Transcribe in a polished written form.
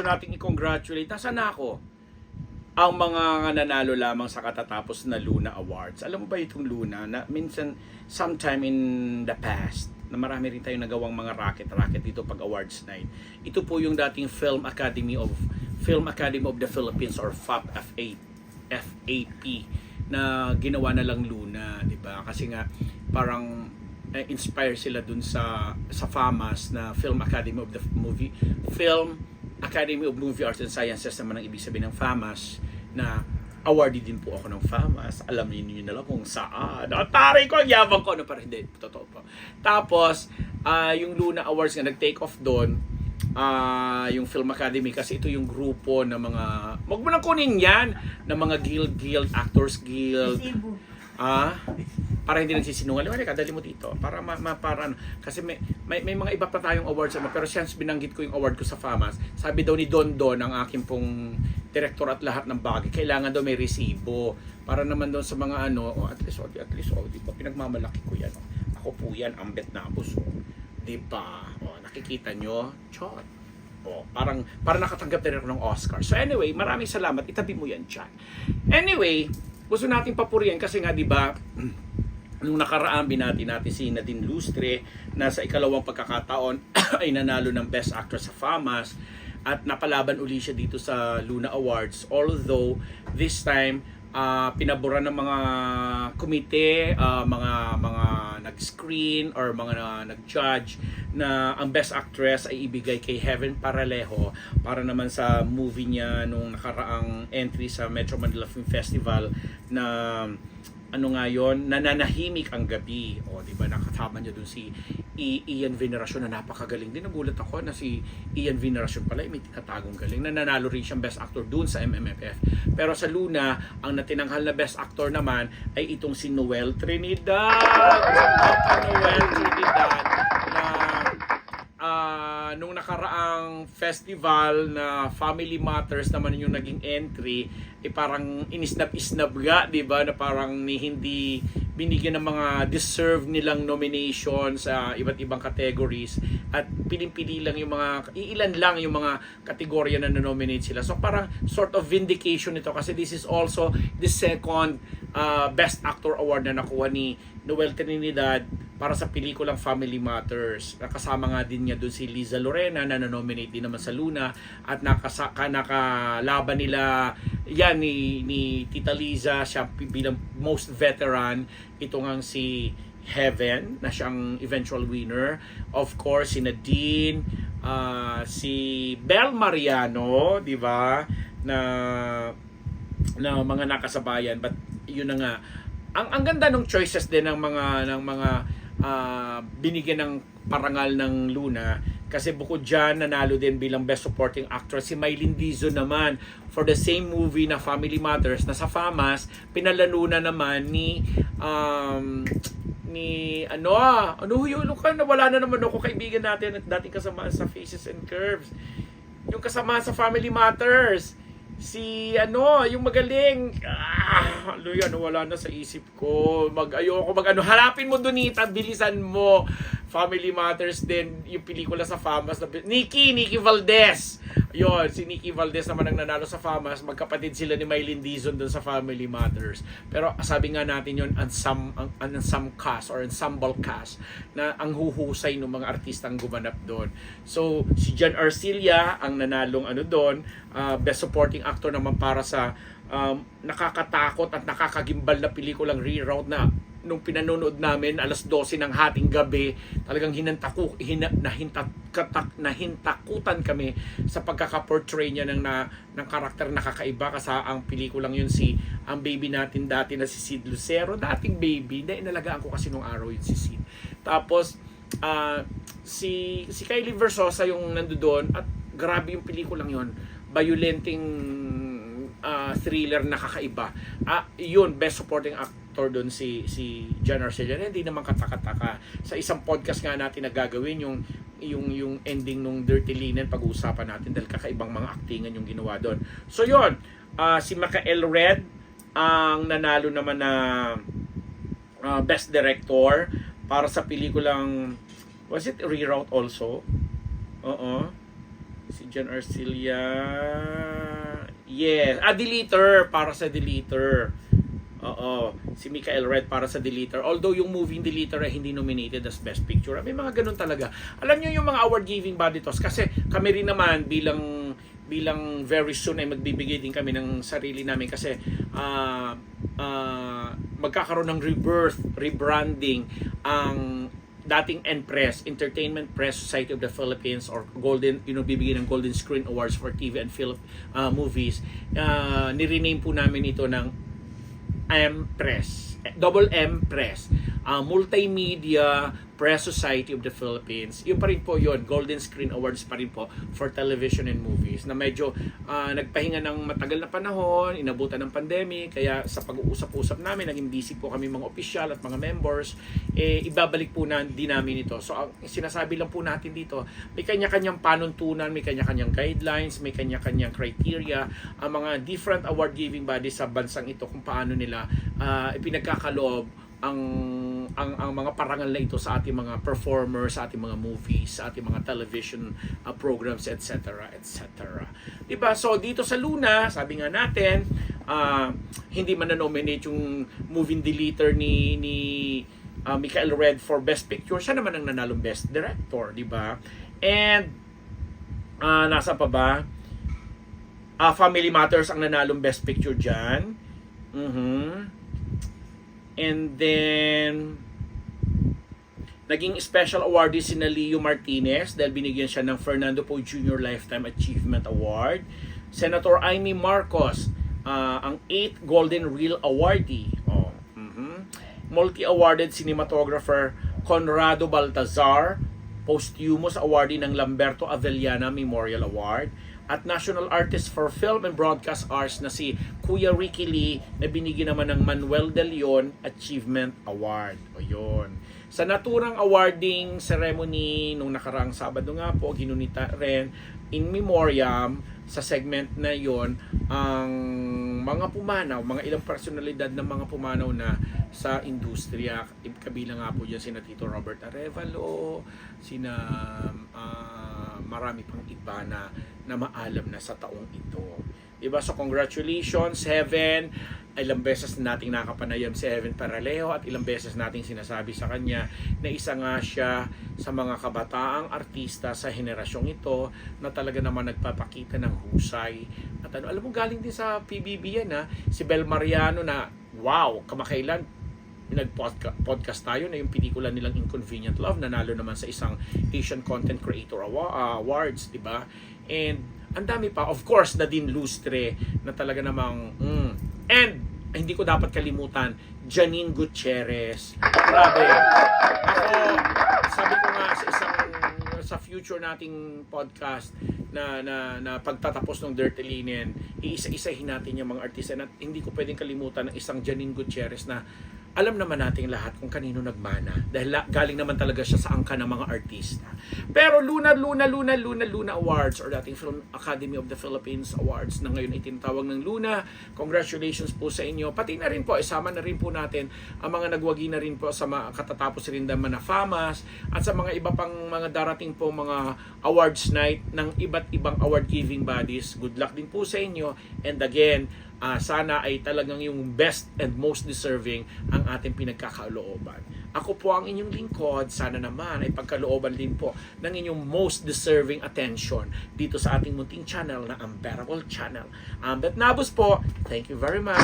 nating i-congratulate. Nasaan na ako? Ang mga nanalo lamang sa katatapos na Luna Awards. Alam mo ba itong Luna na minsan, sometime in the past, na marami rin tayong nagawang mga racket dito pag awards night. Ito po yung dating Film Academy of the Philippines or FAP na ginawa na lang Luna, di ba? Kasi nga parang inspire sila dun sa FAMAS na Film Academy of Movie Arts and Sciences naman ang ibig sabihin ng FAMAS, na awardee din po ako ng FAMAS. Alam niyo na lang kung saan. Taray ko, ang yabang ko. Pero hindi, totoo po. Tapos, yung Luna Awards nga, nag-take off doon, yung Film Academy, kasi ito yung grupo ng mga, wag mo nang kunin yan, ng mga guild, Actors Guild. Para hindi nagsisinungaling. Dali mo dito. Para kasi may mga iba pa tayong awards, pero since binanggit ko yung award ko sa FAMAS, sabi daw ni Don ang aking pong director at lahat ng bagay, kailangan daw may resibo. Para naman doon sa mga at least, di ba, pinagmamalaki ko yan. Ako po yan, ambet na abuso. Di ba? Nakikita nyo? Chot. Parang nakatanggap na rin ako ng Oscar. So anyway, maraming salamat. Itabi mo yan dyan. Anyway, gusto natin papurihan kasi nga, di ba, nung nakaraan binati natin si Nadine Lustre na sa ikalawang pagkakataon ay nanalo ng Best Actress sa FAMAS at napalaban uli siya dito sa Luna Awards, although this time pinabura ng mga komite, mga nag-screen or mga nag-judge na ang Best Actress ay ibigay kay Heaven Paralejo para naman sa movie niya nung nakaraang entry sa Metro Manila Film Festival na Nananahimik ang Gabi. Di ba, nakasama niya dun si Ian Veneracion na napakagaling din. Nagulat ako na si Ian Veneracion pala may tinatagong galing. Nanalo rin siyang Best Actor dun sa MMFF. Pero sa Luna, ang natinanghal na Best Actor naman ay itong si Noel Trinidad. Noel Trinidad na nung nakaraang festival na Family Matters naman yung naging entry, parang inisnab-isnab nga, di ba, na parang hindi binigyan ng mga deserve nilang nomination sa iba't ibang categories at piling-pili lang yung mga, iilan lang yung mga kategorya na nominate sila. So parang sort of vindication ito kasi this is also the second Best Actor Award na nakuha ni Noel Trinidad para sa pelikulang Family Matters. Nakasama nga din niya doon si Liza Lorena na nominate din naman sa Luna at nakalaban nila yan ni Tita Liza, siya bilang most veteran. Ito nga si Heaven na siyang eventual winner. Of course, si Nadine, si Bel Mariano, di ba? Na mga nakasabayan, but yun na nga. Ang ganda ng choices din ng mga binigyan ng parangal ng Luna kasi bukod dyan nanalo din bilang Best Supporting Actress si Mylene Dizon naman for the same movie na Family Matters na sa FAMAS. Pinalalunan naman ni nawala na naman ako, kaibigan natin at dating kasama sa Faces and Curves, yung kasama sa Family Matters, yung magaling, wala na sa isip ko. Hanapin mo, Donita, bilisan mo. Family Matters din, yung pelikula sa FAMAS na Nikki Valdez. Yon, si Nikki Valdez naman ang nanalo sa FAMAS. Magkapatid sila ni Mylene Dizon dun sa Family Matters. Pero sabi nga natin yon, ensemble cast na ang huhusay ng mga artistang gumanap doon. So si John Arcilla ang nanalong doon, Best Supporting Actor naman para sa nakakatakot at nakakagimbal na pelikulang Reroute na nung pinanonood namin alas 12 ng hating gabi, talagang nahintakutan kami sa pagkaka-portray niya ng karakter na kakaiba kasi ang pelikulang yun ang baby natin dati na si Sid Lucero, dating baby, inalagaan ko kasi nung araw yun si Sid. Tapos si Kylie Versosa yung nandoon at grabe yung pelikulang yun, violenting thriller na kakaiba. Yun, Best Supporting Actor doon si John Arcilla. Hindi naman katakataka. Sa isang podcast nga natin na gagawin yung ending nung Dirty Linen, pag-uusapan natin dahil kakaibang mga aktingan yung ginawa doon. So yun, si Michael Red ang nanalo naman na Best Director para sa pelikulang, was it Reroute also? Si John Arcilla. Yes. Deleter. Para sa Deleter. Oo. Si Michael Red para sa Deleter. Although yung movie Deleter ay hindi nominated as Best Picture. May mga ganun talaga. Alam nyo yung mga award-giving body tos. Kasi kami rin naman bilang very soon ay magbibigay din kami ng sarili namin. Kasi magkakaroon ng rebirth, rebranding ang dating NPRES, Entertainment Press Society of the Philippines, or Golden, bibigyan ng Golden Screen Awards for TV and film movies. Nirename po namin ito ng MPRES, double MPRES, Multimedia Press Society of the Philippines. Yun pa rin po yun, Golden Screen Awards pa rin po for television and movies, na medyo nagpahinga ng matagal na panahon, inabutan ng pandemic, kaya sa pag-uusap-usap namin, naging busy po kami mga opisyal at mga members, ibabalik po din namin ito. So, ang sinasabi lang po natin dito, may kanya-kanyang panuntunan, may kanya-kanyang guidelines, may kanya-kanyang criteria, ang mga different award-giving bodies sa bansang ito kung paano nila ipinagkakaloob ang mga parangal na ito sa ating mga performers, sa ating mga movies, sa ating mga television programs, etc. etc. Diba? So dito sa Luna, sabi nga natin, hindi man na-nominate yung movie Deleter ni Michael Red for Best Picture. Siya naman ang nanalong Best Director, di ba? And nasa pa ba? Family Matters ang nanalong Best Picture dyan. And then naging special awardee si Leo Martinez dahil binigyan siya ng Fernando Poe Jr. Lifetime Achievement Award. Senator Amy Marcos, ang 8th Golden Reel Awardee. Multi-awarded cinematographer Conrado Baltazar, posthumous awardee ng Lamberto Avellana Memorial Award, at National Artist for Film and Broadcast Arts na si Kuya Ricky Lee na binigyan naman ng Manuel de Leon Achievement Award. O yun. Sa naturang awarding ceremony nung nakaraang Sabado nga po, ginunita rin in memoriam sa segment na yon ang mga pumanaw, mga ilang personalidad ng mga pumanaw na sa industriya. Kabilang nga po dyan sina Tito Robert Arevalo, sina marami pang iba na maalam na sa taong ito. Diba? So congratulations, Heaven. Ilang beses na nating nakapanayam si Heaven Paralejo at ilang beses nating sinasabi sa kanya na isa nga siya sa mga kabataang artista sa henerasyong ito na talaga naman nagpapakita ng husay. At alam mo, galing din sa PBB yan, si Bel Mariano na, wow, kamakailan nag-podcast tayo na yung pelikula nilang Inconvenient Love, nanalo naman sa isang Asian Content Creator Awards, di ba? And ang dami pa, of course, Nadine Lustre na talaga namang and hindi ko dapat kalimutan, Janine Gutierrez. Grabe. Ako, sabi ko nga sa future nating podcast na pagtatapos ng Dirty Linen, iisa-isahin natin yung mga artista na hindi ko pwedeng kalimutan ng isang Janine Gutierrez na alam naman nating lahat kung kanino nagmana dahil galing naman talaga siya sa angka ng mga artista. Pero Luna Awards or dating Film Academy of the Philippines Awards na ngayon ay tinatawag ng Luna. Congratulations po sa inyo. Pati na rin po, isama na rin po natin ang mga nagwagi na rin po sa katatapos rin naman na FAMAS at sa mga iba pang mga darating po mga awards night ng iba't ibang award giving bodies. Good luck din po sa inyo. And again, sana ay talagang yung best and most deserving ang ating pinagkakalooban. Ako po ang inyong lingkod, sana naman ay pagkalooban din po ng inyong most deserving attention dito sa ating munting channel na Unbearable Channel. Ambet Nabus po, thank you very much.